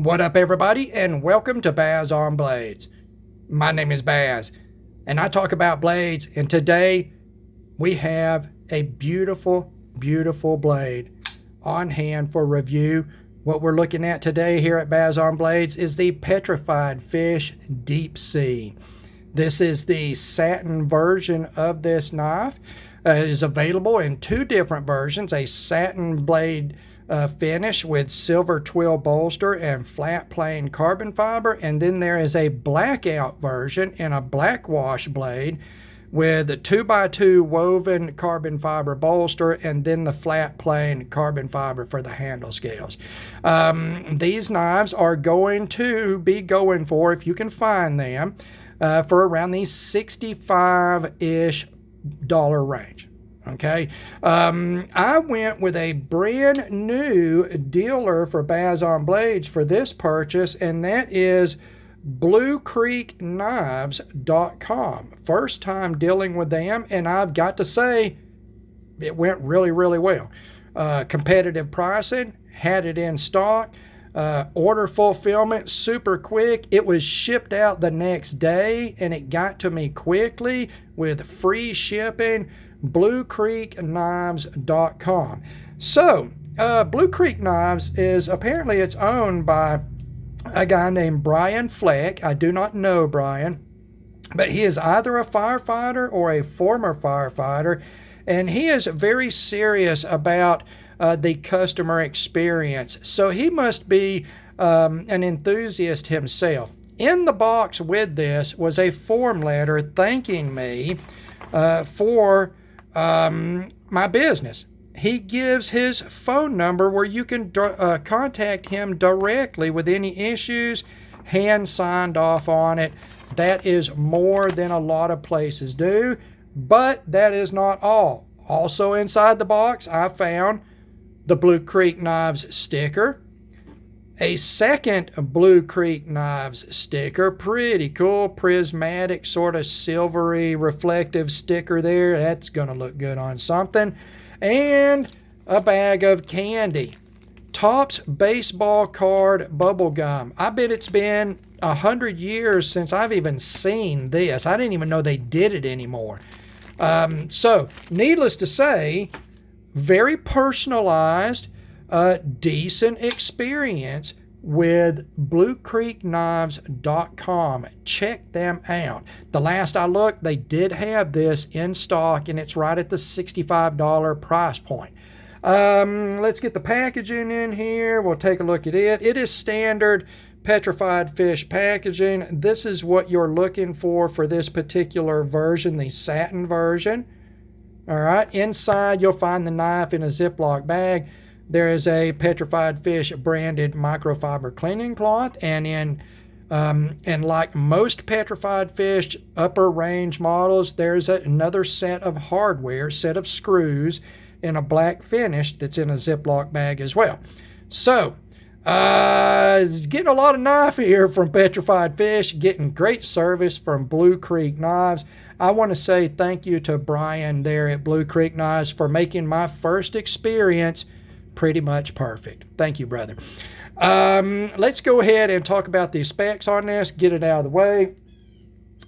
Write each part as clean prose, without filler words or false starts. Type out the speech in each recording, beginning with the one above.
What up, everybody, and welcome to Baz on Blades. My name is Baz, and I talk about blades, and today we have a beautiful, beautiful blade on hand for review. What we're looking at today here at Baz on Blades is the Petrified Fish Deepsea. This is the satin version of this knife. It is available in two different versions, a satin blade finish with silver twill bolster and flat plain carbon fiber, and then there is a blackout version in a black wash blade with a 2x2 woven carbon fiber bolster and then the flat plain carbon fiber for the handle scales. These knives are going to be going for, if you can find them, for around the $65-ish range. Okay, I went with a brand new dealer for Baz on Blades for this purchase, and that is BlueCreekKnives.com. First time dealing with them, and I've got to say, it went really, really well. Competitive pricing, had it in stock, order fulfillment super quick. It was shipped out the next day, and it got to me quickly with free shipping. BlueCreekKnives.com. So, Blue Creek Knives is apparently it's owned by a guy named Brian Fleck. I do not know Brian, but he is either a firefighter or a former firefighter, and he is very serious about the customer experience. So he must be an enthusiast himself. In the box with this was a form letter thanking me for my business. He gives his phone number where you can contact him directly with any issues, hand signed off on it. That is more than a lot of places do, but that is not all. Also inside the box, I found the Blue Creek Knives sticker, a second Blue Creek Knives sticker, pretty cool, prismatic, sort of silvery, reflective sticker there. That's going to look good on something. And a bag of candy. Topps baseball card bubble gum. I bet it's been 100 years since I've even seen this. I didn't even know they did it anymore. So, needless to say, very personalized, decent experience with BlueCreekKnives.com. Check them out. The last I looked, they did have this in stock, and it's right at the $65 price point. Let's get the packaging in here. We'll take a look at it. It is standard Petrified Fish packaging. This is what you're looking for this particular version, the satin version. All right, inside you'll find the knife in a Ziploc bag. There is a Petrified Fish branded microfiber cleaning cloth, and like most Petrified Fish upper range models, there's another set of hardware, set of screws in a black finish that's in a Ziploc bag as well. So, getting a lot of knife here from Petrified Fish, getting great service from Blue Creek Knives. I want to say thank you to Brian there at Blue Creek Knives for making my first experience pretty much perfect. Thank you, brother. Let's go ahead and talk about the specs on this, get it out of the way.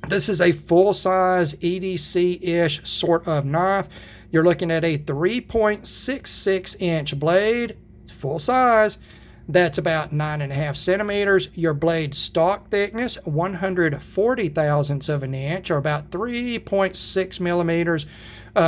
This is a full-size EDC-ish sort of knife. You're looking at a 3.66-inch blade. It's full size. That's about 9.5 centimeters. Your blade stock thickness, 140 thousandths of an inch, or about 3.6 millimeters.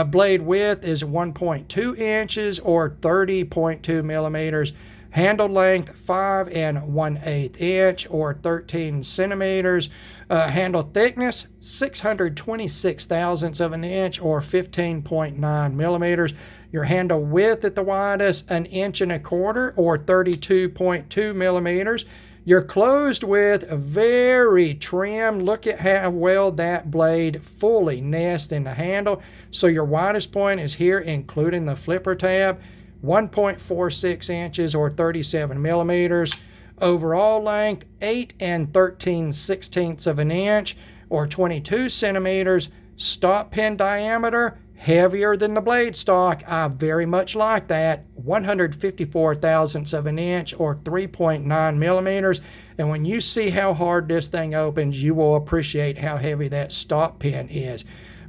Blade width is 1.2 inches, or 30.2 millimeters. Handle length, 5 1/8 inch, or 13 centimeters. Handle thickness, 626 thousandths of an inch, or 15.9 millimeters. Your handle width at the widest, 1.25 inches, or 32.2 millimeters. Your closed width, very trim. Look at how well that blade fully nests in the handle. So your widest point is here, including the flipper tab, 1.46 inches, or 37 millimeters. Overall length, 8 13/16 of an inch, or 22 centimeters. Stop pin diameter, heavier than the blade stock. I very much like that. 154 thousandths of an inch, or 3.9 millimeters. And when you see how hard this thing opens, you will appreciate how heavy that stop pin is.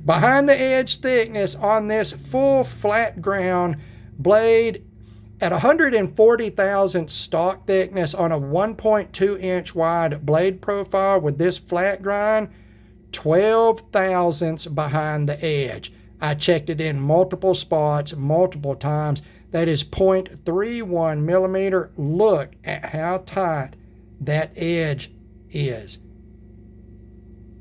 Behind the edge thickness on this full flat ground blade at 140 thousandths stock thickness on a 1.2 inch wide blade profile with this flat grind, 12 thousandths behind the edge. I checked it in multiple spots, multiple times. That is 0.31 millimeter. Look at how tight that edge is.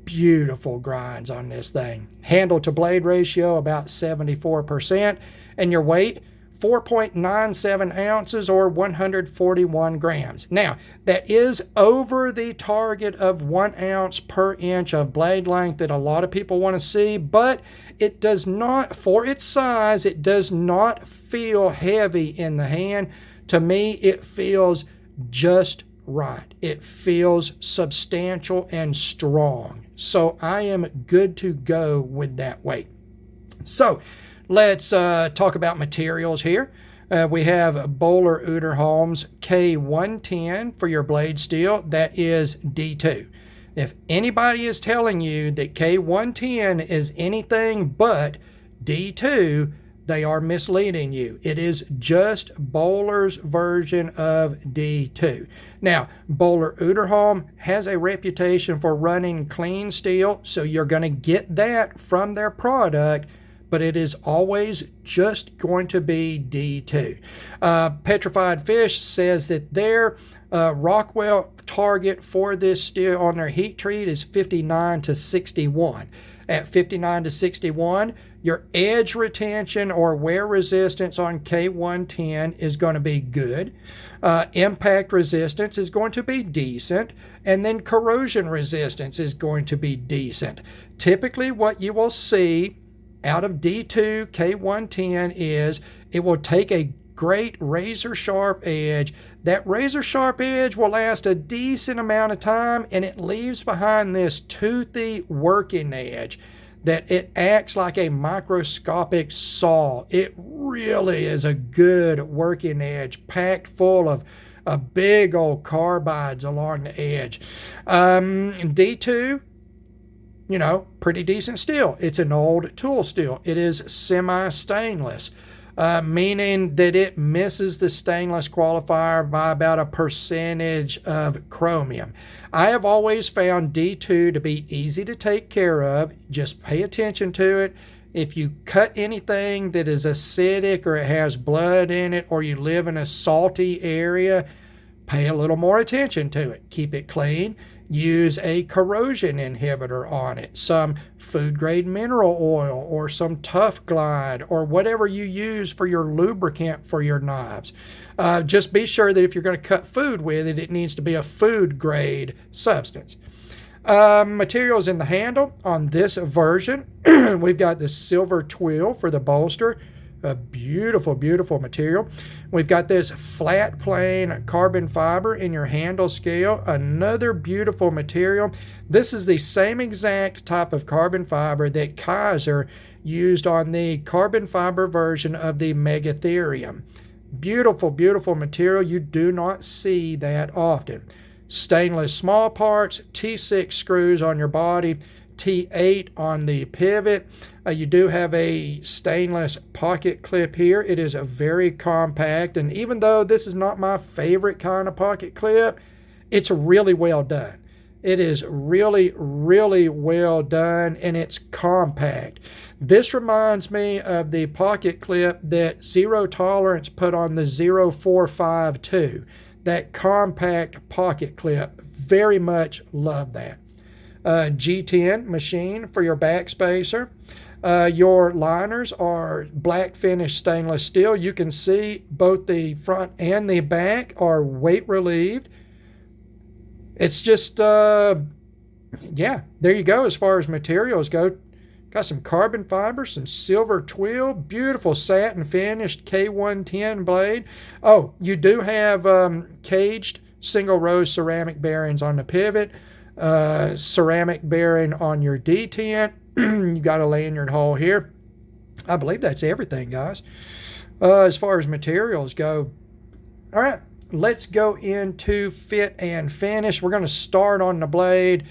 Beautiful grinds on this thing. Handle to blade ratio about 74%. And your weight, 4.97 ounces or 141 grams. Now, that is over the target of 1 ounce per inch of blade length that a lot of people want to see, but it does not, for its size, it does not feel heavy in the hand. To me, it feels just right. It feels substantial and strong. So I am good to go with that weight. So let's talk about materials here. We have Bowler Uderholm's K110 for your blade steel. That is D2. If anybody is telling you that K110 is anything but D2, they are misleading you. It is just Bowler's version of D2. Now, Bowler Uderholm has a reputation for running clean steel, so you're going to get that from their product, but it is always just going to be D2. Petrified Fish says that their Rockwell target for this steel on their heat treat is 59 to 61. At 59 to 61, your edge retention or wear resistance on K110 is going to be good. Impact resistance is going to be decent. And then corrosion resistance is going to be decent. Typically what you will see out of D2 K110 is it will take a great razor sharp edge. That razor sharp edge will last a decent amount of time, and it leaves behind this toothy working edge that it acts like a microscopic saw. It really is a good working edge, packed full of big old carbides along the edge. D2, you know, pretty decent steel. It's an old tool steel. It is semi-stainless, meaning that it misses the stainless qualifier by about a percentage of chromium. I have always found D2 to be easy to take care of. Just pay attention to it. If you cut anything that is acidic or it has blood in it, or you live in a salty area, pay a little more attention to it. Keep it clean. Use a corrosion inhibitor on it, some food grade mineral oil or some Tough Glide or whatever you use for your lubricant for your knives. Just be sure that if you're going to cut food with it, it needs to be a food grade substance. Materials in the handle on this version, we've got the silver twill for the bolster. A beautiful, beautiful material. We've got this flat plane carbon fiber in your handle scale. Another beautiful material. This is the same exact type of carbon fiber that Kaiser used on the carbon fiber version of the Megatherium. Beautiful, beautiful material. You do not see that often. Stainless small parts, T6 screws on your body, T8 on the pivot. You do have a stainless pocket clip here. It is a very compact, and even though this is not my favorite kind of pocket clip, it's really well done. It is really, really well done, and it's compact. This reminds me of the pocket clip that Zero Tolerance put on the 0452. That compact pocket clip. Very much love that. G10 machine for your back spacer. Your liners are black finish stainless steel. You can see both the front and the back are weight relieved. It's just, yeah, there you go as far as materials go. Got some carbon fiber, some silver twill, beautiful satin finished K110 blade. Oh, you do have caged single row ceramic bearings on the pivot, ceramic bearing on your detent. You got a lanyard hole here. I believe that's everything, guys. As far as materials go, all right, let's go into fit and finish. We're going to start on the blade.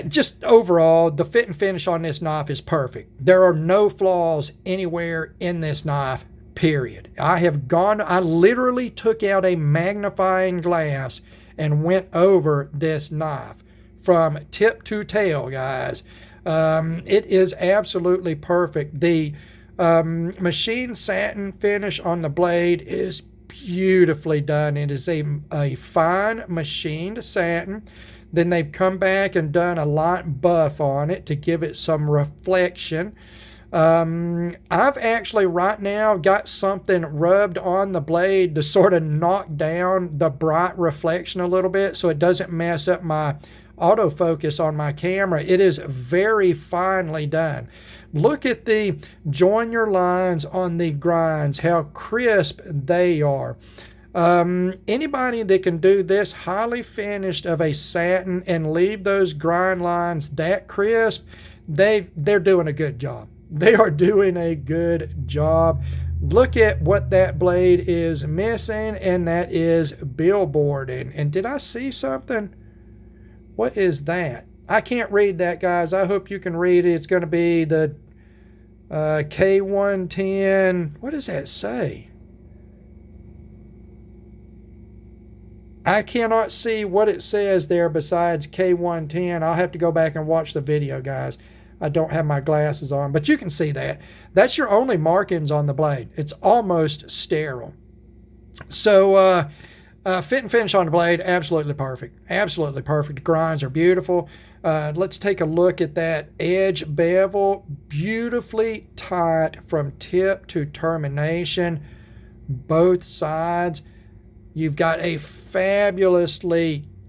Just overall, the fit and finish on this knife is perfect. There are no flaws anywhere in this knife, period. I literally took out a magnifying glass and went over this knife from tip to tail, guys. It is absolutely perfect. The machine satin finish on the blade is beautifully done. It is a fine machined satin. Then they've come back and done a light buff on it to give it some reflection. I've actually right now got something rubbed on the blade to sort of knock down the bright reflection a little bit so it doesn't mess up my autofocus on my camera. It is very finely done. Look at the joiner lines on the grinds, how crisp they are. Anybody that can do this highly finished of a satin and leave those grind lines that crisp, they're doing a good job. They are doing a good job. Look at what that blade is missing, and that is billboarding. And did I see something? What is that? I can't read that, guys. I hope you can read it. It's going to be the K110. What does that say? I cannot see what it says there besides K110. I'll have to go back and watch the video, guys. I don't have my glasses on, but you can see that. That's your only markings on the blade. It's almost sterile. So fit and finish on the blade, absolutely perfect. Absolutely perfect. The grinds are beautiful. Let's take a look at that edge bevel. Beautifully tight from tip to termination. Both sides. You've got a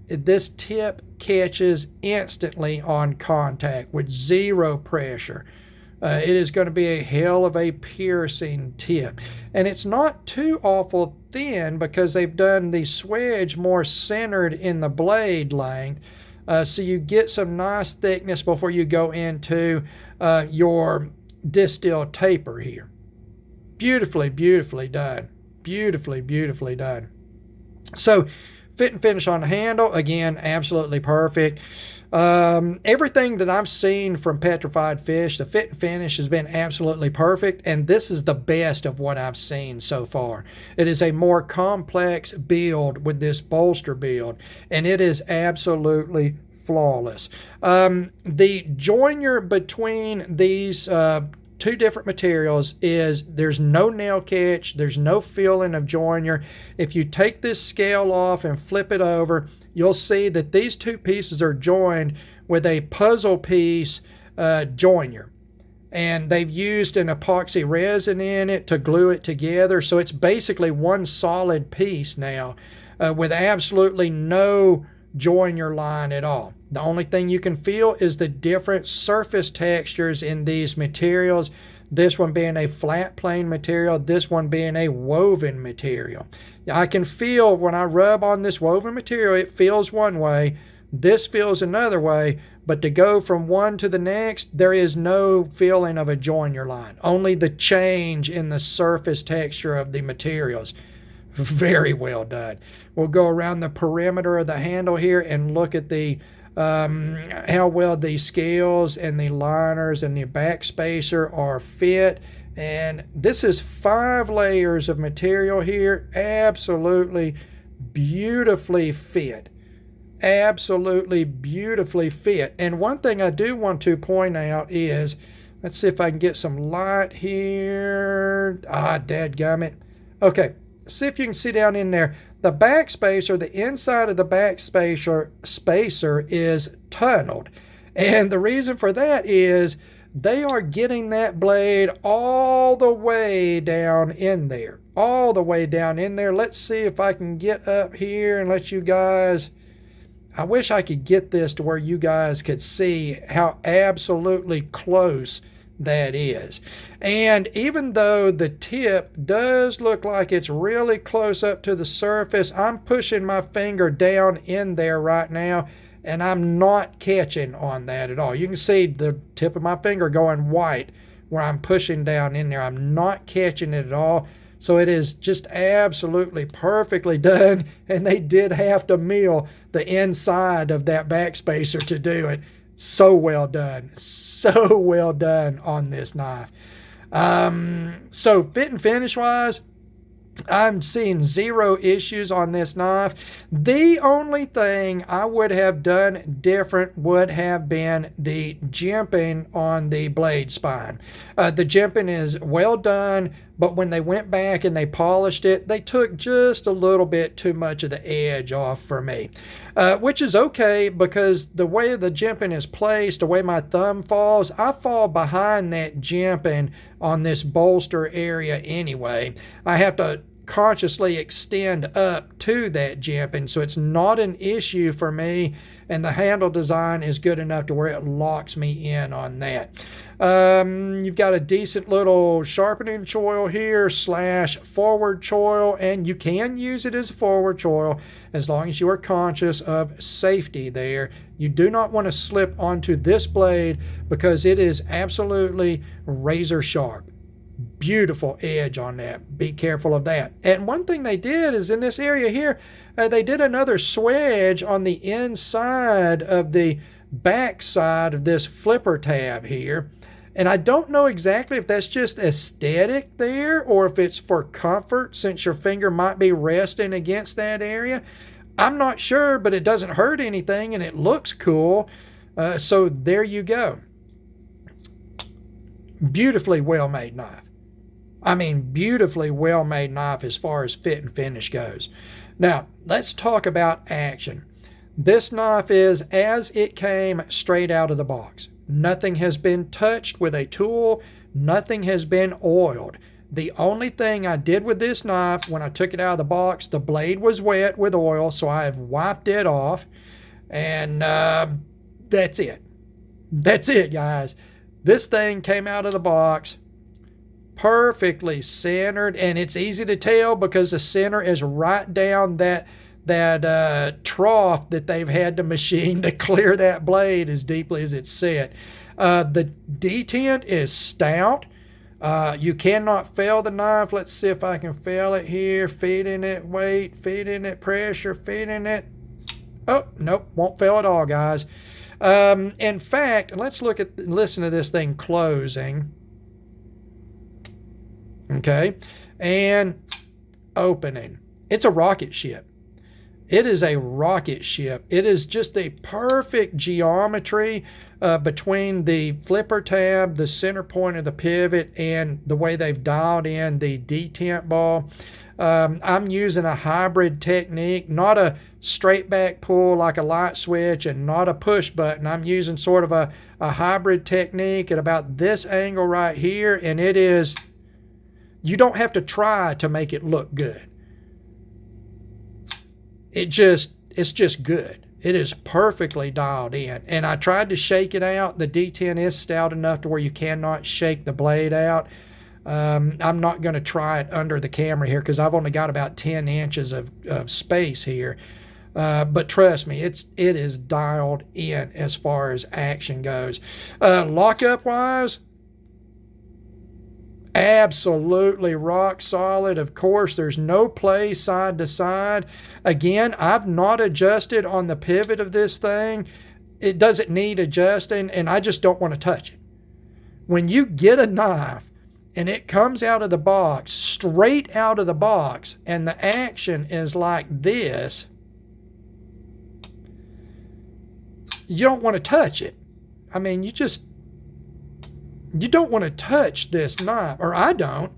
this tip catches instantly on contact with zero pressure. It is going to be a hell of a piercing tip. And it's not too awful thin because they've done the swedge more centered in the blade length. So you get some nice thickness before you go into your distill taper here. Beautifully, beautifully done. Beautifully, beautifully done. So fit and finish on the handle, again, absolutely perfect. Everything that I've seen from Petrified Fish, the fit and finish has been absolutely perfect, and this is the best of what I've seen so far. It is a more complex build with this bolster build, and it is absolutely flawless. The joiner between these two different materials is there's no nail catch, there's no filling of joiner. If you take this scale off and flip it over, you'll see that these two pieces are joined with a puzzle piece joiner. And they've used an epoxy resin in it to glue it together. So it's basically one solid piece now with absolutely no joiner line at all. The only thing you can feel is the different surface textures in these materials. This one being a flat plane material, this one being a woven material. I can feel when I rub on this woven material, it feels one way, this feels another way, but to go from one to the next, there is no feeling of a joiner line, only the change in the surface texture of the materials. Very well done. We'll go around the perimeter of the handle here and look at the how well the scales and the liners and the back spacer are fit. And this is 5 layers of material here. Absolutely beautifully fit. Absolutely beautifully fit. And one thing I do want to point out is, let's see if I can get some light here. Dadgummit. Okay, see if you can see down in there. The back spacer, the inside of the back spacer is tunneled. And the reason for that is they are getting that blade all the way down in there. All the way down in there. Let's see if I can get up here and let you guys... I wish I could get this to where you guys could see how absolutely close that is. And even though the tip does look like it's really close up to the surface, I'm pushing my finger down in there right now and I'm not catching on that at all. You can see the tip of my finger going white where I'm pushing down in there. I'm not catching it at all. So it is just absolutely perfectly done. And they did have to mill the inside of that backspacer to do it. So well done. So well done on this knife. So fit and finish wise, I'm seeing zero issues on this knife. The only thing I would have done different would have been the jimping on the blade spine. The jimping is well done, but when they went back and they polished it, they took just a little bit too much of the edge off for me. Which is okay, because the way the jimping is placed, the way my thumb falls, I fall behind that jimping on this bolster area anyway. I have to consciously extend up to that jimping, so it's not an issue for me, and the handle design is good enough to where it locks me in on that. You've got a decent little sharpening choil here / forward choil, and you can use it as a forward choil as long as you are conscious of safety there. You do not want to slip onto this blade because it is absolutely razor sharp. Beautiful edge on that. Be careful of that. And one thing they did is in this area here, they did another swedge on the inside of the back side of this flipper tab here. And I don't know exactly if that's just aesthetic there or if it's for comfort, since your finger might be resting against that area. I'm not sure, but it doesn't hurt anything and it looks cool. So there you go. Beautifully well-made knife. I mean, beautifully well-made knife as far as fit and finish goes. Now, let's talk about action. This knife is as it came straight out of the box. Nothing has been touched with a tool. Nothing has been oiled. The only thing I did with this knife when I took it out of the box, the blade was wet with oil, so I have wiped it off. And that's it. That's it, guys. This thing came out of the box perfectly centered, and it's easy to tell because the center is right down that trough that they've had to machine to clear that blade as deeply as it's set. The detent is stout. You cannot fail the knife. Let's see if I can fail it here. Feeding it weight, feeding it pressure, feeding it. Oh, nope, won't fail at all, guys. In fact, let's listen to this thing closing. Okay, and opening. It's a rocket ship. It is a rocket ship. It is just a perfect geometry between the flipper tab, the center point of the pivot, and the way they've dialed in the detent ball. I'm using a hybrid technique, not a straight back pull like a light switch and not a push button. I'm using sort of a hybrid technique at about this angle right here, and it is, you don't have to try to make it look good. It's just good. It is perfectly dialed in. And I tried to shake it out. The detent is stout enough to where you cannot shake the blade out. I'm not going to try it under the camera here because I've only got about 10 inches of space here. But trust me, it is dialed in as far as action goes. Lockup wise, absolutely rock solid. Of course, there's no play side to side. Again, I've not adjusted on the pivot of this thing. It doesn't need adjusting, and I just don't want to touch it. When you get a knife and it comes out of the box, straight out of the box, and the action is like this, you don't want to touch it. I mean, you don't want to touch this knife, or I don't.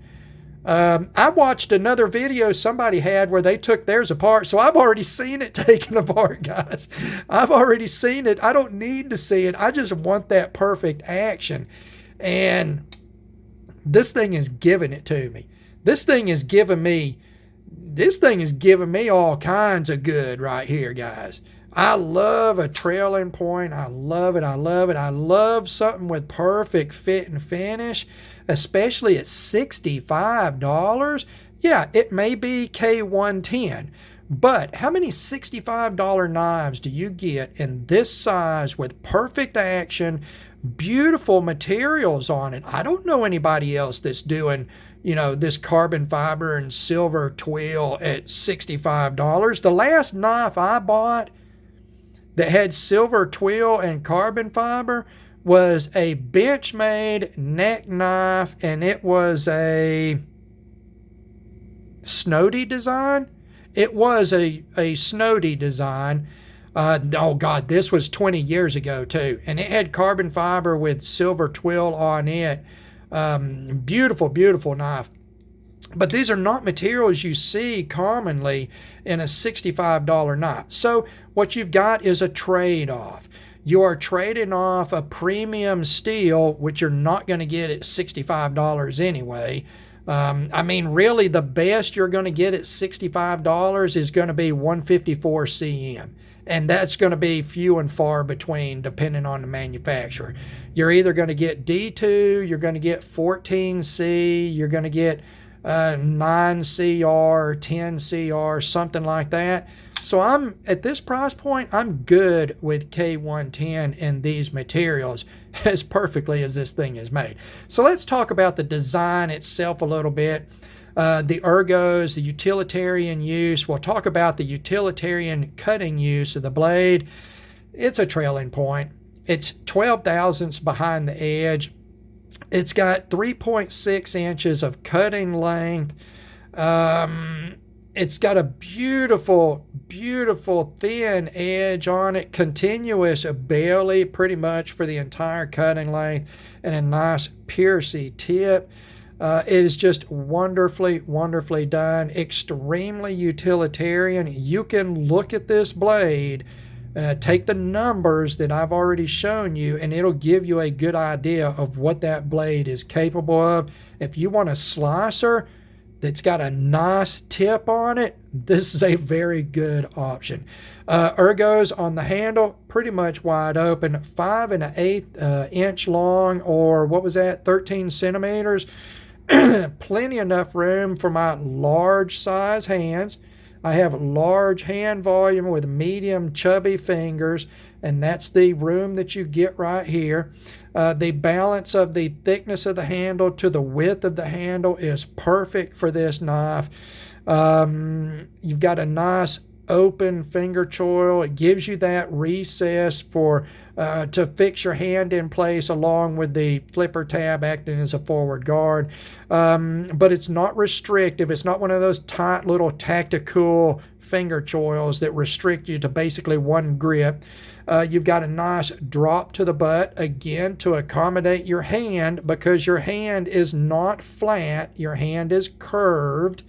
I watched another video somebody had where they took theirs apart, so I've already seen it taken apart, guys. I've already seen it. I don't need to see it. I just want that perfect action. And this thing is giving it to me. This thing is giving me all kinds of good right here, guys. I love a trailing point. I love it. I love it. I love something with perfect fit and finish, especially at $65. Yeah, it may be K110, but how many $65 knives do you get in this size with perfect action, Beautiful materials on it. I don't know anybody else that's doing, this carbon fiber and silver twill at $65. The last knife I bought that had silver twill and carbon fiber was a Benchmade neck knife, and it was a Snowdy design. It was a Snowdy design. Oh God, this was 20 years ago too, and it had carbon fiber with silver twill on it. Beautiful, beautiful knife. But these are not materials you see commonly in a $65 knife. So what you've got is a trade-off. You are trading off a premium steel, which you're not going to get at $65 anyway. Really, the best you're going to get at $65 is going to be 154 cm. And that's going to be few and far between depending on the manufacturer. You're either going to get D2, you're going to get 14C, you're going to get 9CR, 10CR, something like that. So I'm at this price point, I'm good with K110 and these materials as perfectly as this thing is made. So let's talk about the design itself a little bit. The ergos, the utilitarian use. We'll talk about the utilitarian cutting use of the blade. It's a trailing point. It's 12 thousandths behind the edge. It's got 3.6 inches of cutting length. It's got a beautiful, beautiful thin edge on it, continuous belly pretty much for the entire cutting length, and a nice piercy tip. It is just wonderfully, wonderfully done, extremely utilitarian. You can look at this blade, take the numbers that I've already shown you, and it'll give you a good idea of what that blade is capable of. If you want a slicer that's got a nice tip on it, this is a very good option. Ergos on the handle, pretty much wide open, 5 1/8 inch long, or what was that, 13 centimeters. Plenty enough room for my large size hands. I have large hand volume with medium chubby fingers, and that's the room that you get right here. The balance of the thickness of the handle to the width of the handle is perfect for this knife. You've got a nice open finger choil. It gives you that recess for to fix your hand in place, along with the flipper tab acting as a forward guard. But it's not restrictive. It's not one of those tight little tactical finger choils that restrict you to basically one grip. You've got a nice drop to the butt, again, to accommodate your hand, because your hand is not flat. Your hand is curved,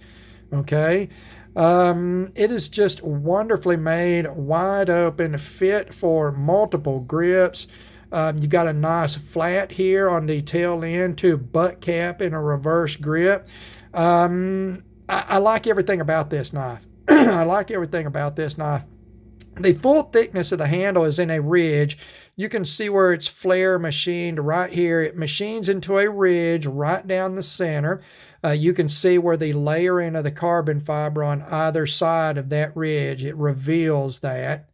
okay? It is just wonderfully made, wide open, fit for multiple grips. You've got a nice flat here on the tail end to butt cap in a reverse grip. I like everything about this knife. I like everything about this knife. The full thickness of the handle is in a ridge. You can see where it's flare machined right here. It machines into a ridge right down the center. You can see where the layering of the carbon fiber on either side of that ridge, it reveals that.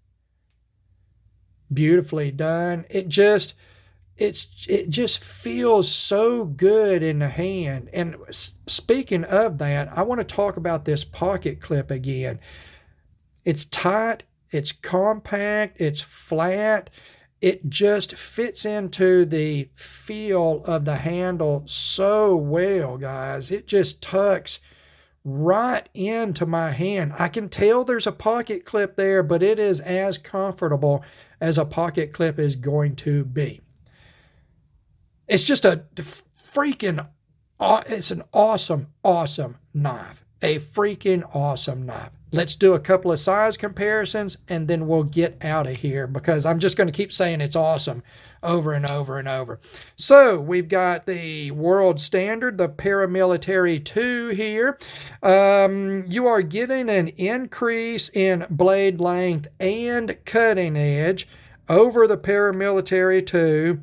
Beautifully done. It just feels so good in the hand. And speaking of that, I want to talk about this pocket clip again. It's tight, it's compact, it's flat. It just fits into the feel of the handle so well, guys. It just tucks right into my hand. I can tell there's a pocket clip there, but it is as comfortable as a pocket clip is going to be. It's just a freaking, it's an awesome, awesome knife. A freaking awesome knife. Let's do a couple of size comparisons, and then we'll get out of here, because I'm just going to keep saying it's awesome over and over and over. So we've got the world standard, the Paramilitary 2 here. You are getting an increase in blade length and cutting edge over the Paramilitary 2.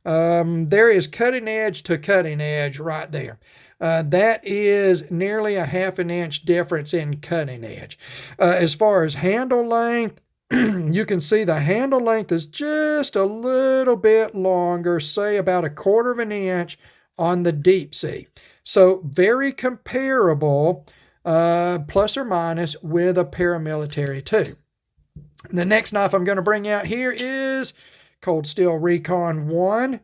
There is cutting edge to cutting edge right there. That is nearly a 1/2 inch difference in cutting edge. As far as handle length, you can see the handle length is just a little bit longer, say about 1/4 of an inch on the Deepsea. So very comparable, plus or minus, with a paramilitary too. The next knife I'm going to bring out here is Cold Steel Recon 1,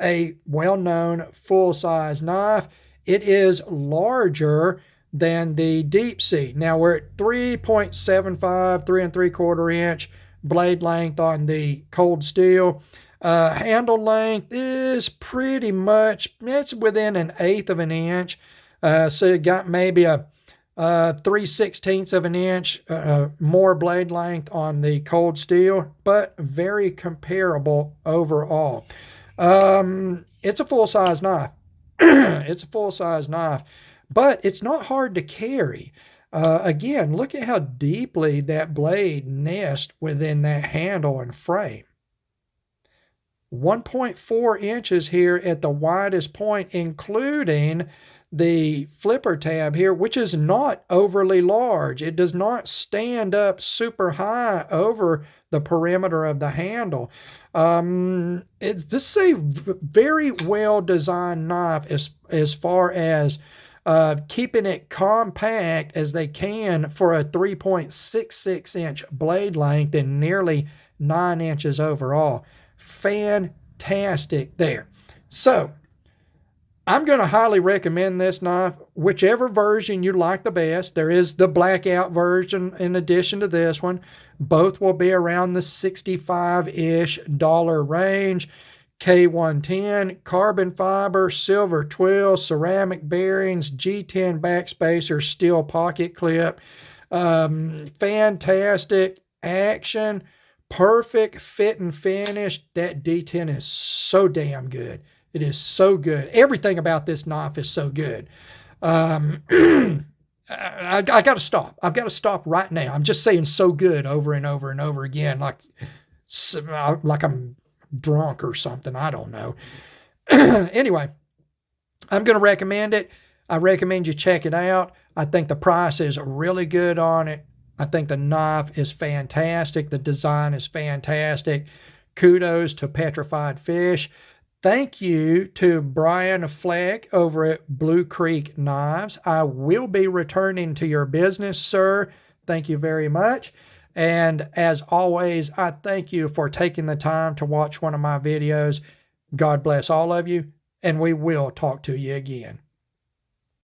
a well-known full-size knife. It is larger than the Deepsea. Now we're at 3.75, 3 3/4 inch blade length on the Cold Steel. Handle length is pretty much, it's within 1/8 of an inch. So you got maybe a 3/16 of an inch more blade length on the Cold Steel, but very comparable overall. It's a full-size knife. It's a full-size knife, but it's not hard to carry. Again, look at how deeply that blade nests within that handle and frame. 1.4 inches here at the widest point, including the flipper tab here, which is not overly large. It does not stand up super high over the perimeter of the handle. This is a very well designed knife as far as keeping it compact as they can for a 3.66 inch blade length and nearly 9 inches overall. Fantastic there. So I'm going to highly recommend this knife, whichever version you like the best. There is the blackout version in addition to this one. Both will be around the $65-ish range. K110, carbon fiber, silver twill, ceramic bearings, G10 backspacer, steel pocket clip. Fantastic action, perfect fit and finish. That D10 is so damn good. It is so good. Everything about this knife is so good. I got to stop. I've got to stop right now. I'm just saying so good over and over and over again, like I'm drunk or something. I don't know. Anyway, I'm going to recommend it. I recommend you check it out. I think the price is really good on it. I think the knife is fantastic. The design is fantastic. Kudos to Petrified Fish. Thank you to Brian Fleck over at Blue Creek Knives. I will be returning to your business, sir. Thank you very much. And as always, I thank you for taking the time to watch one of my videos. God bless all of you, and we will talk to you again.